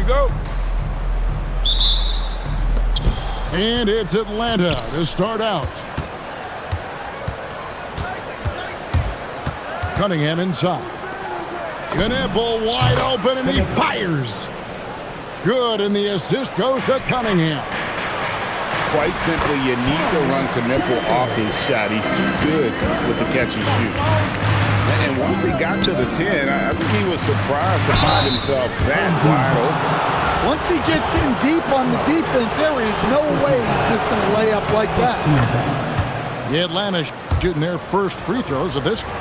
we go. And it's Atlanta to start out. Cunningham inside. Knipple wide open, and he fires. Good, and the assist goes to Cunningham. Quite simply, you need to run Knipple off his shot. He's too good with the catch and shoot. And once he got to the 10, I think he was surprised to find himself that wide open. Once he gets in deep on the defense, there is no way he's missing a layup like that. The Atlanta shooting their first free throws of this game.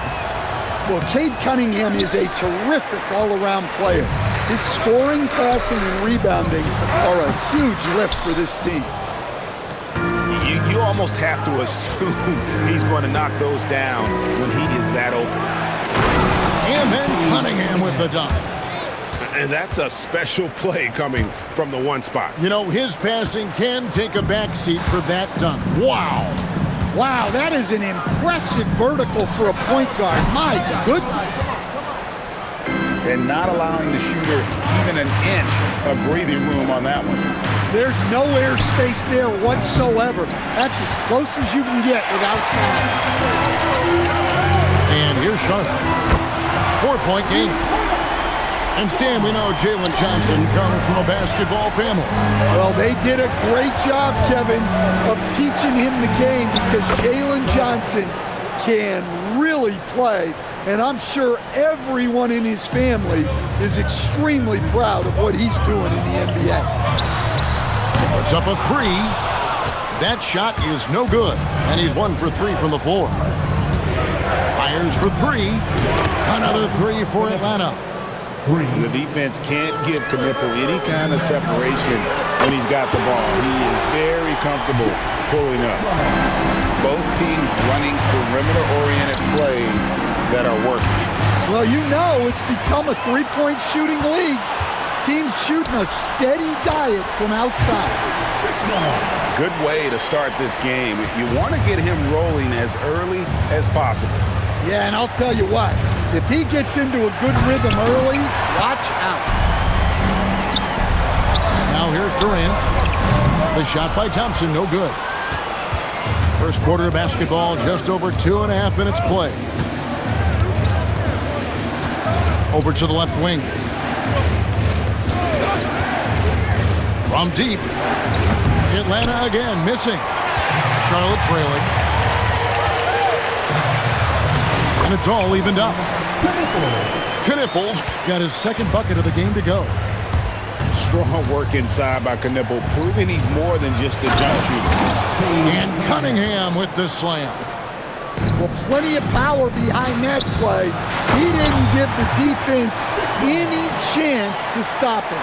Well, Cade Cunningham is a terrific all-around player. His scoring, passing, and rebounding are a huge lift for this team. You almost have to assume he's going to knock those down when he is that open. And then Cunningham with the dunk. And that's a special play coming from the one spot. You know, his passing can take a backseat for that dunk. Wow. Wow, that is an impressive vertical for a point guard. My goodness. And not allowing the shooter even an inch of breathing room on that one. There's no airspace there whatsoever. That's as close as you can get without foul. And here's Charlotte. 4-point game. And Stan, we know Jalen Johnson comes from a basketball family. Well, they did a great job, Kevin, of teaching him the game because Jalen Johnson can really play. And I'm sure everyone in his family is extremely proud of what he's doing in the NBA. Puts up a three. That shot is no good. And he's 1 for 3 from the floor. Fires for 3. Another 3 for Atlanta. The defense can't give Knipple any kind of separation when he's got the ball. He is very comfortable pulling up. Both teams running perimeter-oriented plays that are working. Well, you know it's become a three-point shooting league. Teams shooting a steady diet from outside. Good way to start this game. You want to get him rolling as early as possible. Yeah, and I'll tell you what, if he gets into a good rhythm early, watch out. Now here's Durant. The shot by Thompson, no good. First quarter of basketball, just over 2.5 minutes play. Over to the left wing. From deep. Atlanta again, missing. Charlotte trailing. And it's all evened up. Knipple's got his second bucket of the game to go. Strong work inside by Knipple, proving he's more than just a jump shooter. And Cunningham with the slam. Well, plenty of power behind that play. He didn't give the defense any chance to stop him.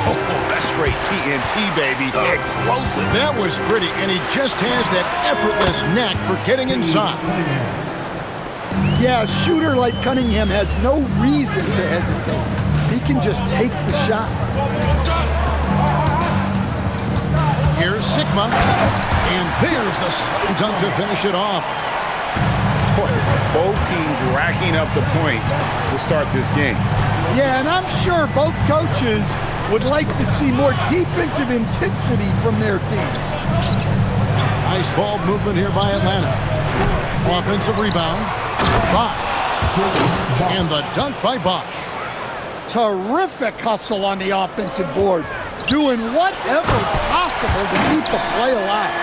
Oh, that's straight TNT, baby. Explosive. That was pretty, and he just has that effortless knack for getting inside. Yeah, a shooter like Cunningham has no reason to hesitate. He can just take the shot. Here's Sigma, and there's the slam dunk to finish it off. Both teams racking up the points to start this game. Yeah, and I'm sure both coaches would like to see more defensive intensity from their teams. Nice ball movement here by Atlanta. Offensive rebound. Bosch. And the dunk by Bosch. Terrific hustle on the offensive board. Doing whatever possible to keep the play alive.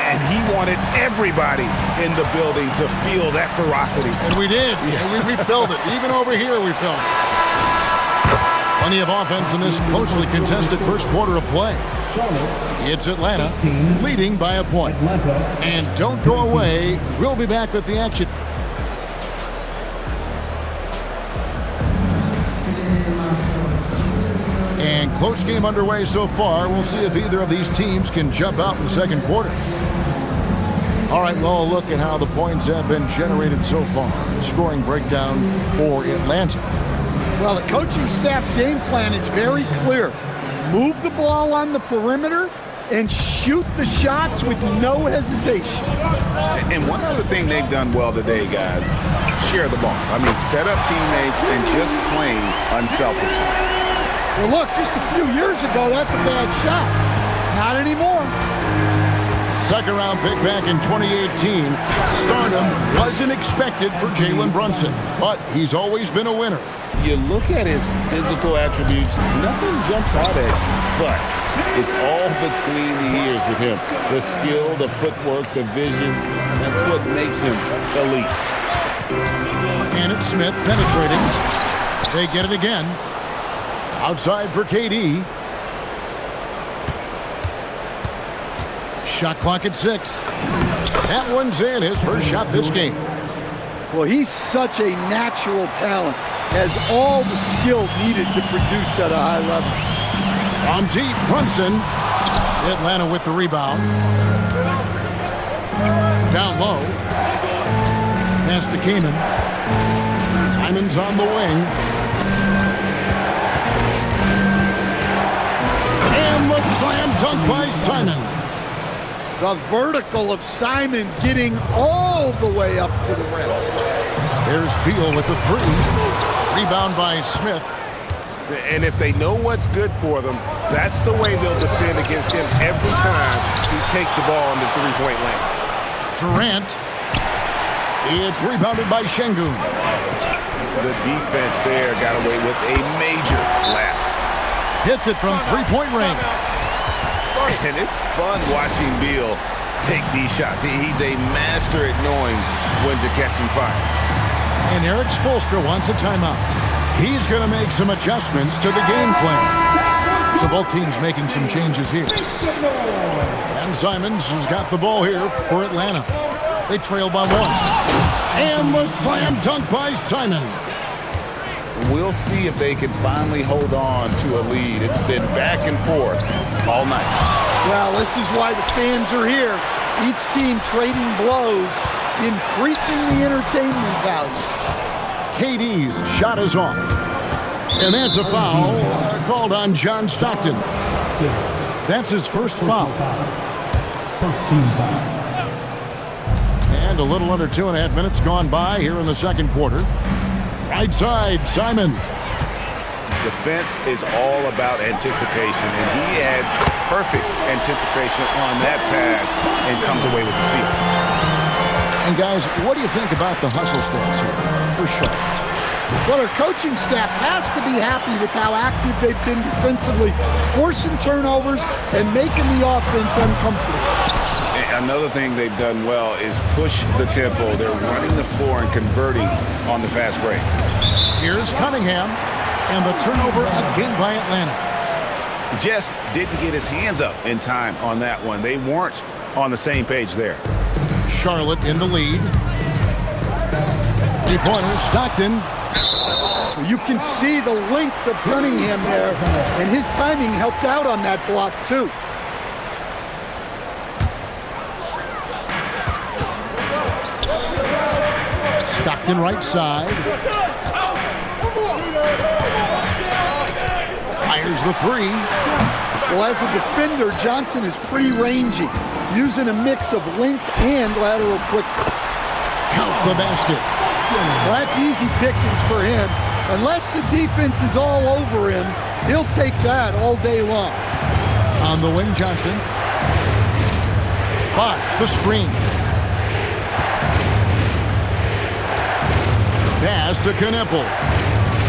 And he wanted everybody in the building to feel that ferocity. And we did. Yeah. We felt it. Even over here we felt it. Plenty of offense in this closely contested first quarter of play. It's Atlanta leading by a point. And don't go away. We'll be back with the action. And close game underway so far. We'll see if either of these teams can jump out in the second quarter. All right, well, a look at how the points have been generated so far. Scoring breakdown for Atlanta. Well, the coaching staff's game plan is very clear. Move the ball on the perimeter and shoot the shots with no hesitation. And one other thing they've done well today, guys, share the ball. I mean, set up teammates and just playing unselfishly. Well, look, just a few years ago, that's a bad shot. Not anymore. Second round pick back in 2018. Stardom wasn't expected for Jalen Brunson, but he's always been a winner. You look at his physical attributes, nothing jumps out at him, but it's all between the ears with him. The skill, the footwork, the vision, that's what makes him elite. And it's Smith penetrating. They get it again. Outside for KD. Shot clock at 6. That one's in, his first shot this game. Well, he's such a natural talent. Has all the skill needed to produce at a high level. From deep, Brunson. Atlanta with the rebound. Down low. Pass to Kaman. Simon's on the wing. And the slam dunk by Simons. The vertical of Simons getting all the way up to the rim. There's Beal with the 3. Rebound by Smith. And if they know what's good for them, that's the way they'll defend against him every time he takes the ball in the three-point lane. Durant. It's rebounded by Şengün. The defense there got away with a major lapse. Hits it from three-point range. And it's fun watching Beal take these shots. He's a master at knowing when to catch and fire. And Eric Spoelstra wants a timeout. He's going to make some adjustments to the game plan. So both teams making some changes here. And Simons has got the ball here for Atlanta. They trail by 1. And the slam dunk by Simons. We'll see if they can finally hold on to a lead. It's been back and forth all night. Well, this is why the fans are here. Each team trading blows, increasing the entertainment value. KD's shot is off. And that's a foul called on John Stockton. That's his first foul. First team foul. And a little under 2.5 minutes gone by here in the second quarter. Right side, Simon. Defense is all about anticipation, and he had perfect anticipation on that pass and comes away with the steal. And guys, what do you think about the hustle stats here for Charlotte? Well, their coaching staff has to be happy with how active they've been defensively, forcing turnovers and making the offense uncomfortable. Another thing they've done well is push the tempo. They're running the floor and converting on the fast break. Here's Cunningham, and the turnover again by Atlanta. Just didn't get his hands up in time on that one. They weren't on the same page there. Charlotte in the lead. Three-pointer, Stockton. You can see the length of Cunningham there, and his timing helped out on that block, too. Stockton right side. Fires the 3. Well, as a defender, Johnson is pretty rangy, using a mix of length and lateral quickness. Count the basket. Well, that's easy pickings for him. Unless the defense is all over him, he'll take that all day long. On the wing, Johnson. Bosh, the screen. Pass to Kneppel.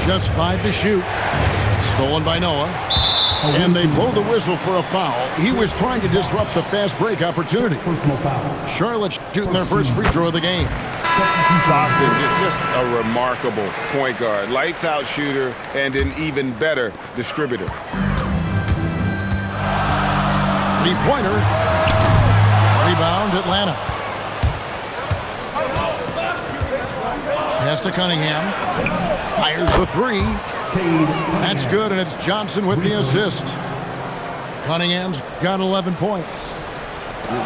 Just 5 to shoot. Stolen by Noah. And they blow the whistle for a foul. He was trying to disrupt the fast break opportunity. Personal foul. Charlotte shooting their first free throw of the game. Stockton, just a remarkable point guard. Lights out shooter and an even better distributor. Three-pointer. Rebound, Atlanta. Pass to Cunningham. Fires the 3. That's good, and it's Johnson with the assist. Cunningham's got 11 points.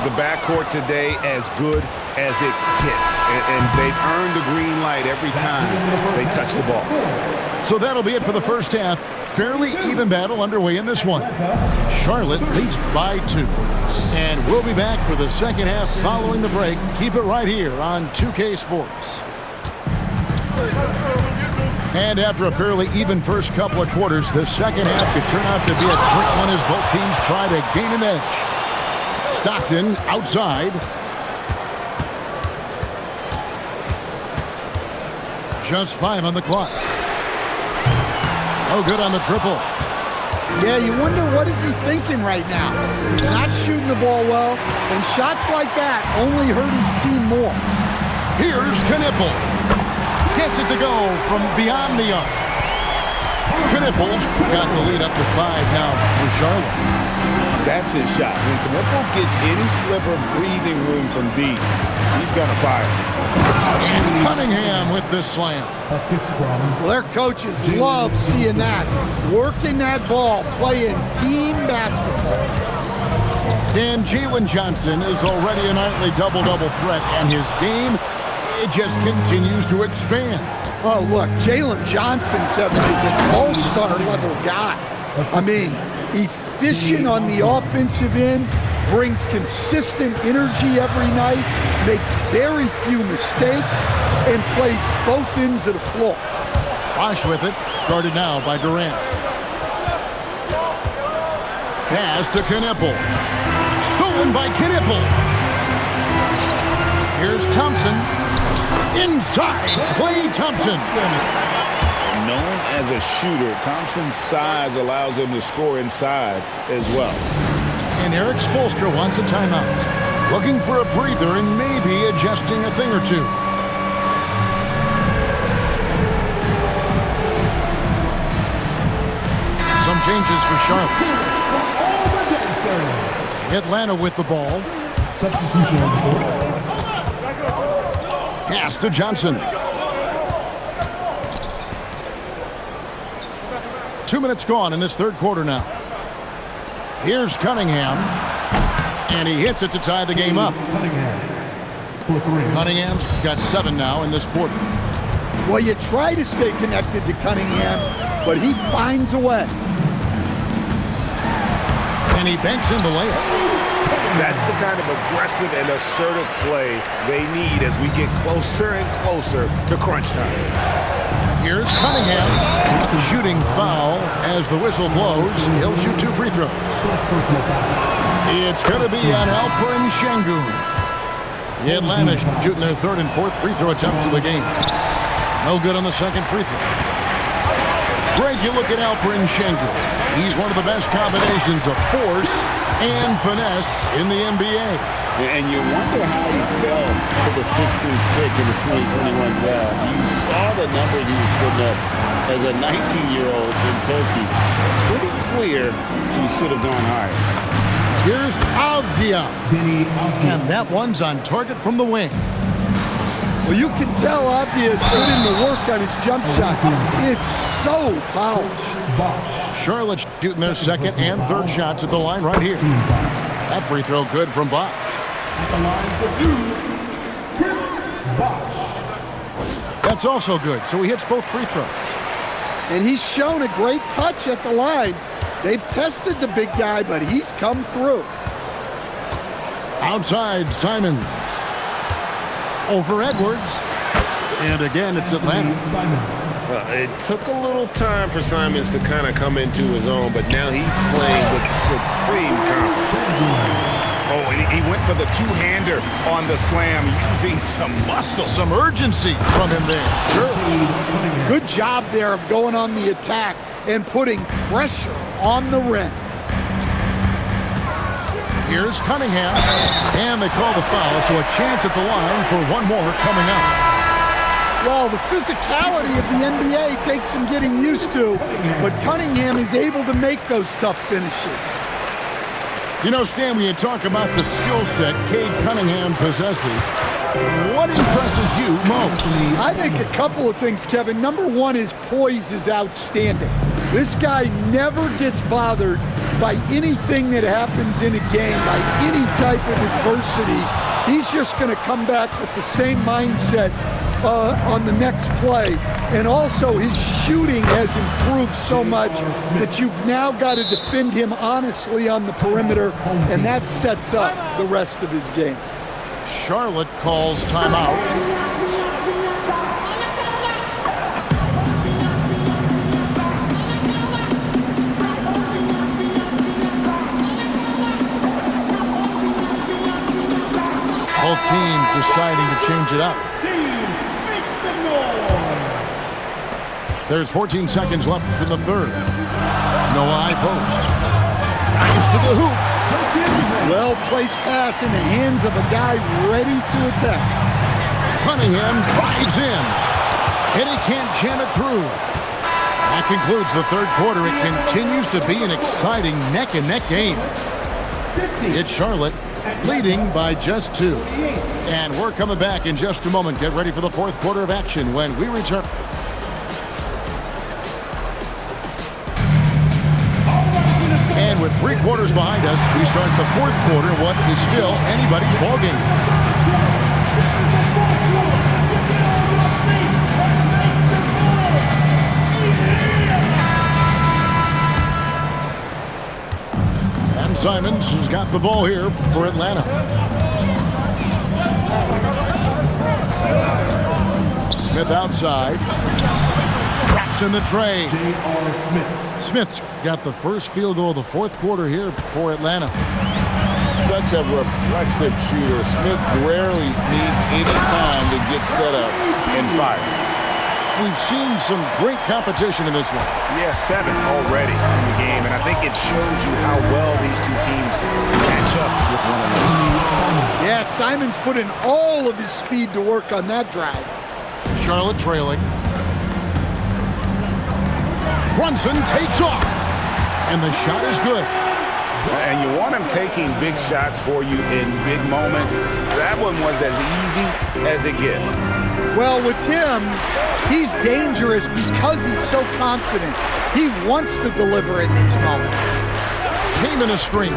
The backcourt today as good as it gets, and they've earned the green light every time they touch the ball. So that'll be it for the first half. Fairly even battle underway in this one. Charlotte leads by 2. And we'll be back for the second half following the break. Keep it right here on 2K Sports. And after a fairly even first couple of quarters, the second half could turn out to be a quick one as both teams try to gain an edge. Stockton outside. Just 5 on the clock. No good on the triple. Yeah, you wonder what is he thinking right now. He's not shooting the ball well, and shots like that only hurt his team more. Here's Knipple. Gets it to go from beyond the arc. Knipple's got the lead up to 5 now for Charlotte. That's his shot. When Knipple gets any sliver of breathing room from deep, he's going to fire. And Cunningham with the slam. Assist from Well, their coaches love seeing that. Working that ball, playing team basketball. And Jalen Johnson is already a nightly double-double threat, and his game, it just continues to expand. Oh, look, Jalen Johnson, Kevin, is an all-star level guy. I mean, efficient on the offensive end, brings consistent energy every night, makes very few mistakes, and plays both ends of the floor. Bosch with it, guarded now by Durant. Pass to Knipple. Stolen by Knipple. Here's Thompson. Inside, Klay Thompson. Known as a shooter, Thompson's size allows him to score inside as well. And Eric Spoelstra wants a timeout. Looking for a breather and maybe adjusting a thing or two. Some changes for Charlotte. Atlanta with the ball. substitution on the court. Pass to Johnson. 2 minutes gone in this third quarter now. Here's Cunningham. And he hits it to tie the game up. Cunningham for three. Cunningham's got 7 now in this quarter. Well, you try to stay connected to Cunningham, but he finds a way. And he banks in the layup. That's the kind of aggressive and assertive play they need as we get closer and closer to crunch time. Here's Cunningham. Shooting foul as the whistle blows. He'll shoot 2 free throws. First personal foul. It's going to be on Alperen Şengün. Atlanta shooting their 3rd and 4th free throw attempts of the game. No good on the 2nd free throw. Greg, you look at Alperen Şengün. He's one of the best combinations of force and finesse in the NBA. And you wonder how he fell to the 16th pick in the 2021 draft. You saw the numbers he was putting up as a 19-year-old in Turkey. Pretty clear he should have gone higher. Here's Avdia. Denny Avdia. And that one's on target from the wing. Well, you can tell Avdia's put in the work on his jump shot. It's so powerful. Bosch. Charlotte shooting their 2nd and 3rd shots at the line right here. That free throw good from Bosch. At the line for 2, Chris Bosch. That's also good, so he hits both free throws. And he's shown a great touch at the line. They've tested the big guy, but he's come through. Outside, Simons. Over Edwards. And again, it's Atlanta. Simons. It took a little time for Simons to kind of come into his own, but now he's playing with supreme confidence. Oh, and he went for the two-hander on the slam, using some muscle. Some urgency from him there. Sure. Good job there of going on the attack and putting pressure on the rim. Here's Cunningham. And they call the foul, so a chance at the line for one more coming up. Well, the physicality of the NBA takes some getting used to, but Cunningham is able to make those tough finishes. You know, Stan, when you talk about the skill set Cade Cunningham possesses, what impresses you most? I think a couple of things, Kevin. Number one, his poise is outstanding. This guy never gets bothered by anything that happens in a game, by any type of adversity. He's just going to come back with the same mindset on the next play. And also his shooting has improved so much that you've now got to defend him honestly on the perimeter, and that sets up the rest of his game. Charlotte calls timeout. deciding to change it up. There's 14 seconds left in the third. Noah high post. Drives to the hoop. Well-placed pass in the hands of a guy ready to attack. Cunningham drives in. And he can't jam it through. That concludes the third quarter. It continues to be an exciting neck-and-neck game. It's Charlotte leading by just 2. And we're coming back in just a moment. Get ready for the fourth quarter of action when we return. And with 3 quarters behind us, we start the fourth quarter, what is still anybody's ballgame. And Simons has got the ball here for Atlanta. Smith outside. Traps in the tray. Smith's got the first field goal of the fourth quarter here for Atlanta. Such a reflexive shooter. Smith rarely needs any time to get set up and fire. We've seen some great competition in this one. Yeah, 7 already in the game, and I think it shows you how well these two teams match up with one another. Yeah, Simons put in all of his speed to work on that drive. Charlotte trailing. Brunson takes off, and the shot is good. And you want him taking big shots for you in big moments. That one was as easy as it gets. Well, with him, he's dangerous because he's so confident. He wants to deliver in these moments. Came in a screen.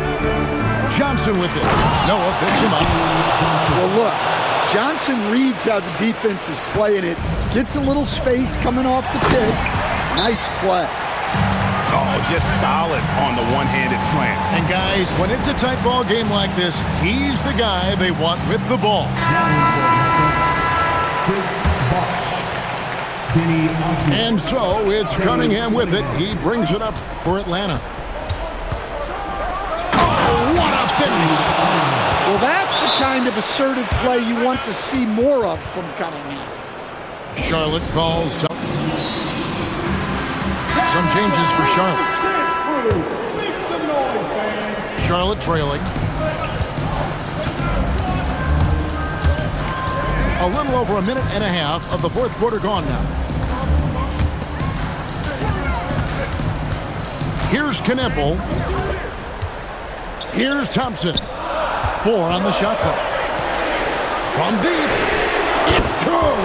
Johnson with it. Noah picks him up. Well, look, Johnson reads how the defense is playing it. Gets a little space coming off the pick. Nice play. Oh, just solid on the one-handed slam. And guys, when it's a tight ball game like this, he's the guy they want with the ball. And so it's Cunningham with it. He brings it up for Atlanta. Oh, what a finish! Well, that's the kind of assertive play you want to see more of from Cunningham. Charlotte calls. Some changes for Charlotte. Charlotte trailing. A little over a minute and a half of the fourth quarter gone now. Here's Kneppel. Here's Thompson. 4 on the shot clock. From deep. It's good.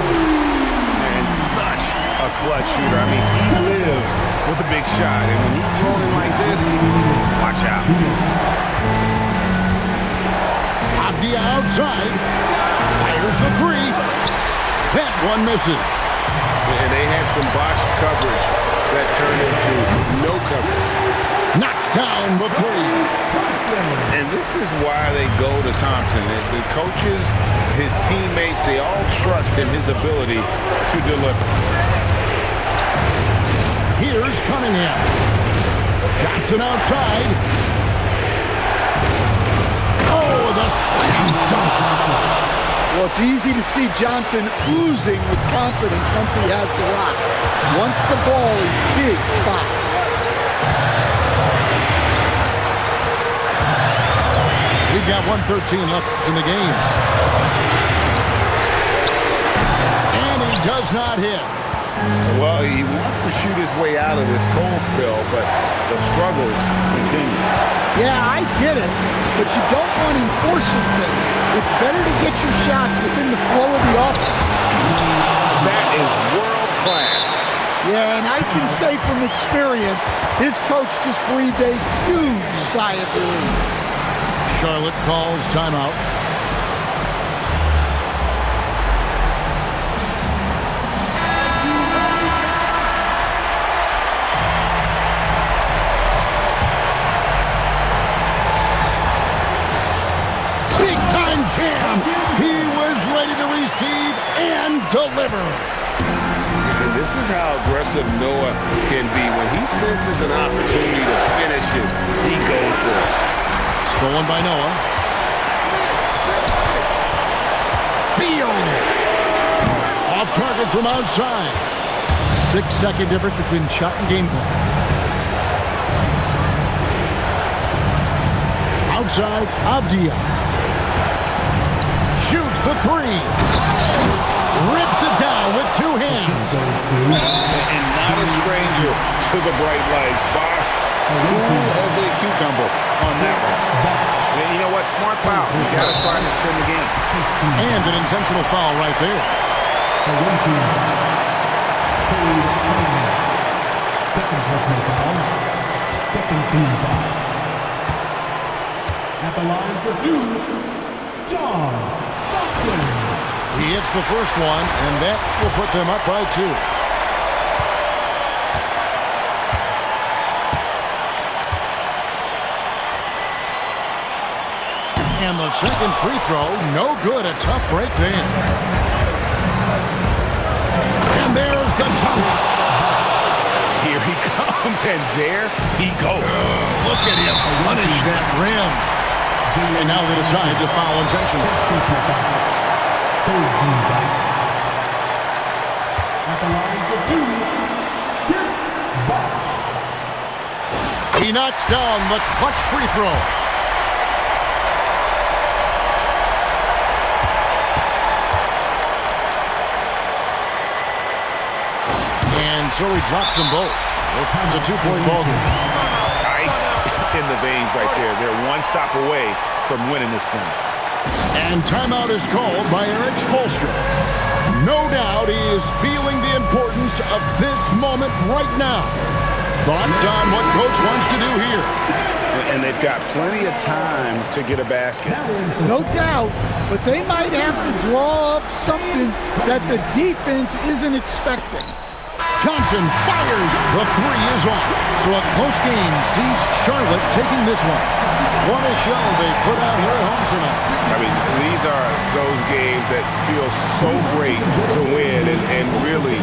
And such a clutch shooter. I mean, he lives with a big shot. And when he's rolling like this, watch out. Off the outside. Fires the 3. That one misses. And they had some botched coverage that turned into no coverage. Knocks down the 3. And this is why they go to Thompson. The coaches, his teammates, they all trust in his ability to deliver. Here's Cunningham. Johnson outside. Oh, the slam dunk. Well, it's easy to see Johnson oozing with confidence once he has the rock. Wants the ball in big spots. We've got 1:13 left in the game. And he does not hit. Well, he wants to shoot his way out of this cold spell, but the struggles continue. Yeah, I get it, but you don't want him forcing things. It's better to get your shots within the flow of the offense. That is world class. Yeah, and I can say from experience, his coach just breathed a huge sigh of relief. Charlotte calls timeout. Big time jam. He was ready to receive and deliver. And this is how aggressive Noah can be. When he senses an opportunity to finish it, he goes for it. Stolen by Noah. steal. Off target from outside. 6-second difference between the shot and game clock. Outside, Avdia. Shoots the three. Rips it down with two hands. And not a stranger to the bright lights. Bosch, cool as a cucumber on that one. And you know what? Smart foul. You got to try and extend the game. And an intentional foul right there. Second personal foul. Second team foul. At the line for two, John Stockton. He hits the first one, and that will put them up by 2. And the second free throw, no good. A tough break there. And there's the dunk. Here he comes, and there he goes. Look at him punish that rim. And now they decide to foul intentionally. Third team foul. At the line for two, Chris Bosh. He knocks down the clutch free throw. And so he drops them both. It's a 2-point ball game. Ice in the veins right there. They're one stop away from winning this thing. And timeout is called by Eric Spoelstra. No doubt he is feeling the importance of this moment right now. Thoughts on what Coach wants to do here? And they've got plenty of time to get a basket. No doubt, but they might have to draw up something that the defense isn't expecting. Johnson fires. The three is off. So a close game sees Charlotte taking this one. What a show they put out here at home tonight. I mean, these are those games that feel so great to win and really